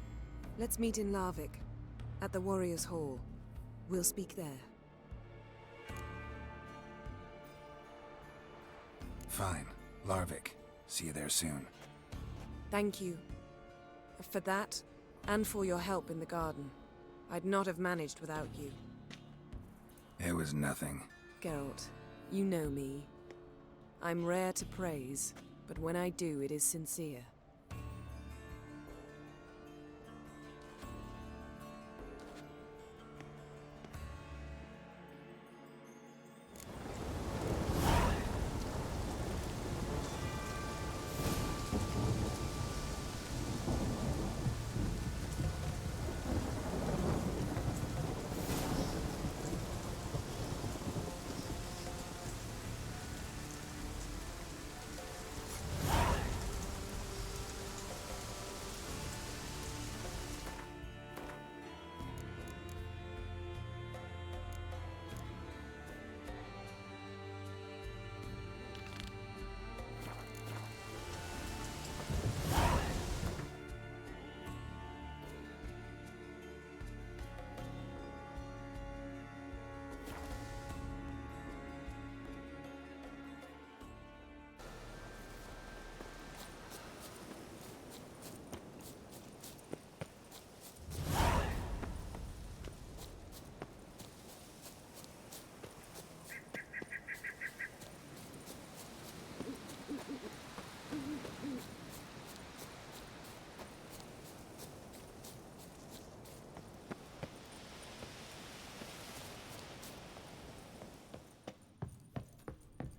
S5: Let's meet in Larvik, at the Warriors' Hall. We'll speak there.
S3: Fine. Larvik. See you there soon.
S5: Thank you. For that, and for your help in the garden. I'd not have managed without you.
S3: It was nothing.
S5: Geralt, you know me. I'm rare to praise, but when I do, it is sincere.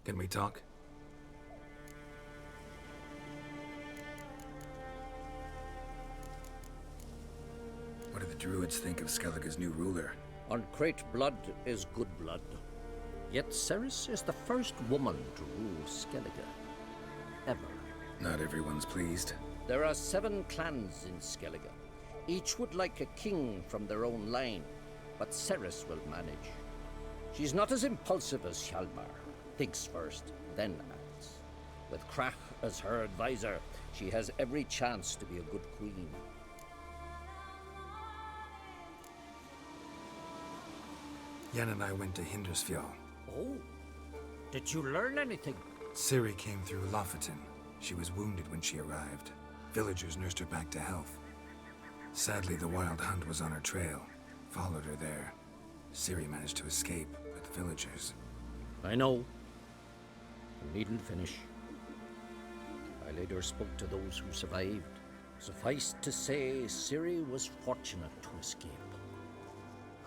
S3: Can we talk? What do the druids think of Skellige's new ruler?
S4: Uncrate blood is good blood. Yet Ceres is the first woman to rule Skellige. Ever.
S3: Not everyone's pleased.
S4: There are 7 clans in Skellige. Each would like a king from their own line, but Ceres will manage. She's not as impulsive as Hjalmar. Thinks first, then acts. With Krach as her advisor, she has every chance to be a good queen.
S3: Yen and I went to Hindersfjall.
S4: Oh, did you learn anything?
S3: Ciri came through Lofoten. She was wounded when she arrived. Villagers nursed her back to health. Sadly, the Wild Hunt was on her trail. Followed her there. Ciri managed to escape with the villagers.
S4: I know. You needn't finish. I later spoke to those who survived. Suffice to say, Ciri was fortunate to escape.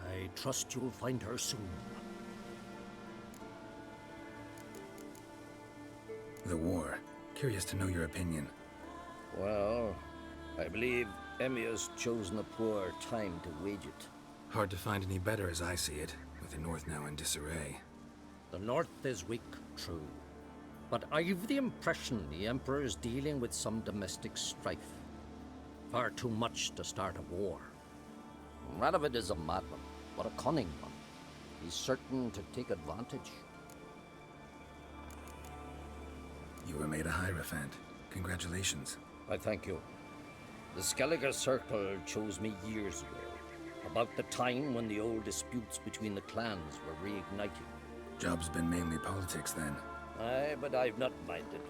S4: I trust you'll find her soon.
S3: The war. Curious to know your opinion.
S4: Well, I believe Emmia's chosen a poor time to wage it.
S3: Hard to find any better as I see it, with the North now in disarray.
S4: The North is weak, true. But I've the impression the Emperor is dealing with some domestic strife. Far too much to start a war. Radovid is a madman, but a cunning one. He's certain to take advantage.
S3: You were made a Hierophant. Congratulations.
S4: I thank you. The Skellige Circle chose me years ago, about the time when the old disputes between the clans were reigniting.
S3: Job's been mainly politics then.
S4: Aye, but I've not minded.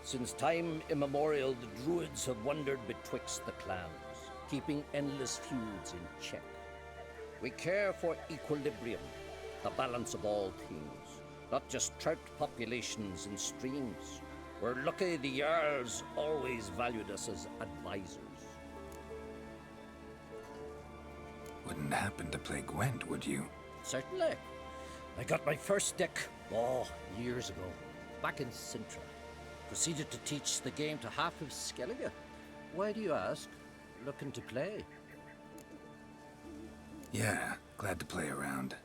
S4: Since time immemorial, the druids have wandered betwixt the clans, keeping endless feuds in check. We care for equilibrium, the balance of all things, not just trout populations and streams. We're lucky the Jarls always valued us as advisors.
S3: Wouldn't happen to play Gwent, would you?
S4: Certainly. I got my first deck, years ago, back in Sintra. Proceeded to teach the game to half of Skellige. Why do you ask? Looking to play?
S3: Yeah, glad to play around.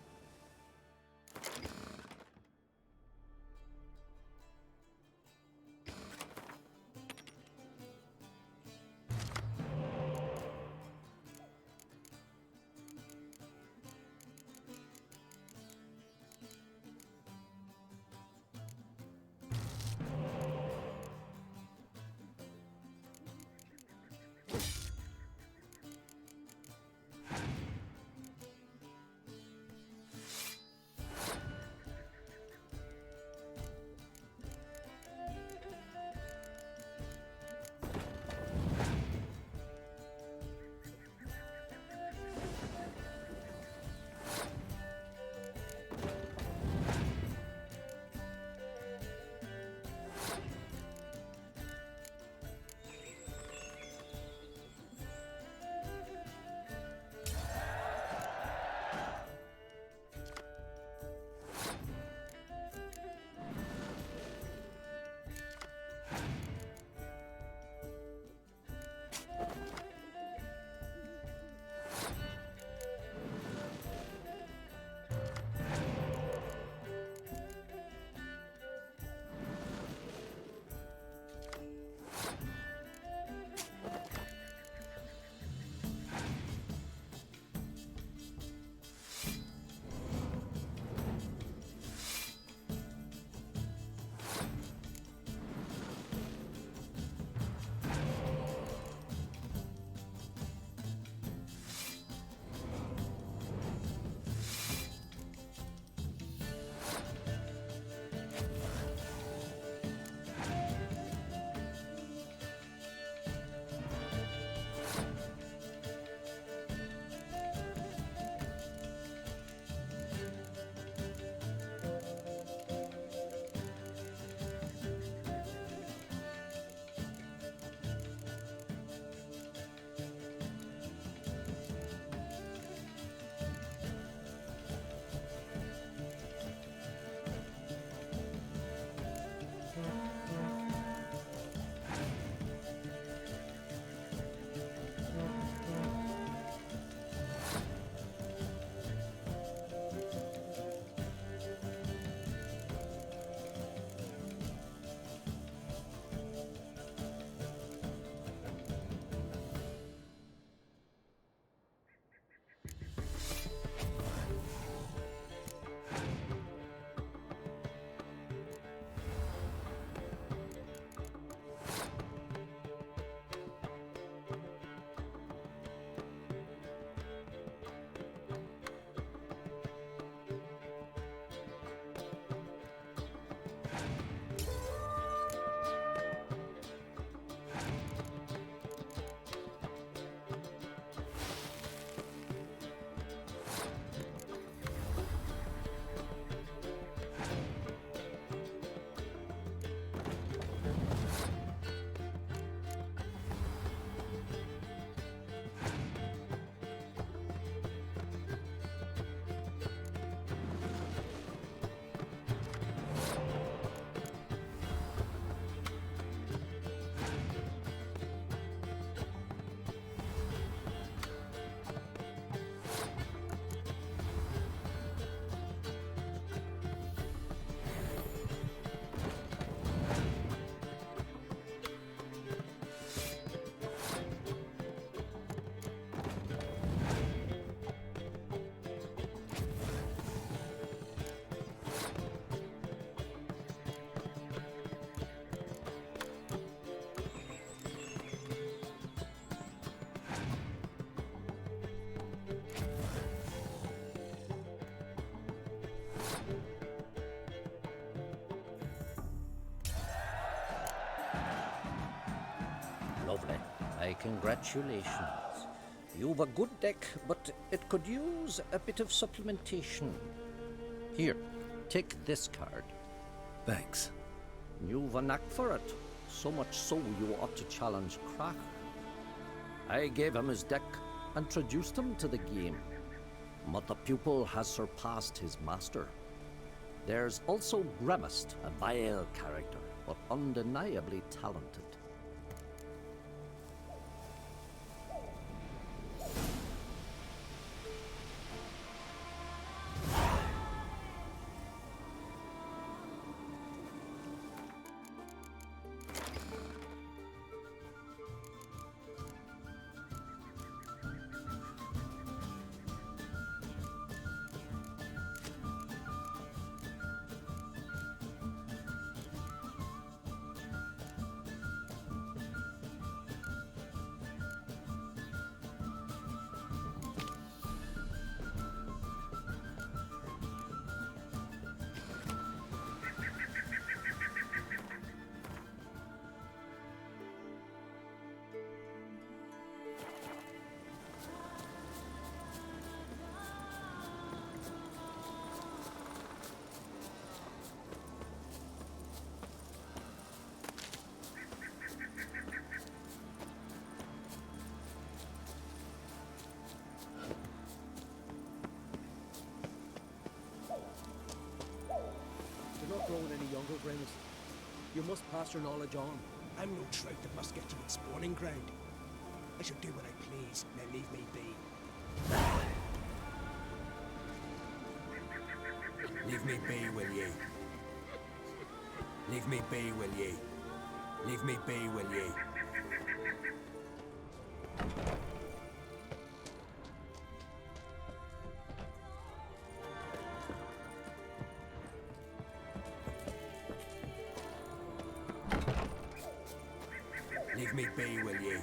S4: Lovely. My congratulations. You've a good deck, but it could use a bit of supplementation. Here, take this card.
S3: Thanks.
S4: You've a knack for it. So much so you ought to challenge Krach. I gave him his deck, introduced him to the game. But the pupil has surpassed his master. There's also Gramist, a vile character, but undeniably talented.
S12: You're not growing any younger, Grimace. You must pass your knowledge on.
S13: I'm no trout that must get to its spawning ground. I shall do what I please, now leave me be.
S3: Leave me be, will ye? Leave me be, will ye? Leave me be, will ye? Leave me be, will ye?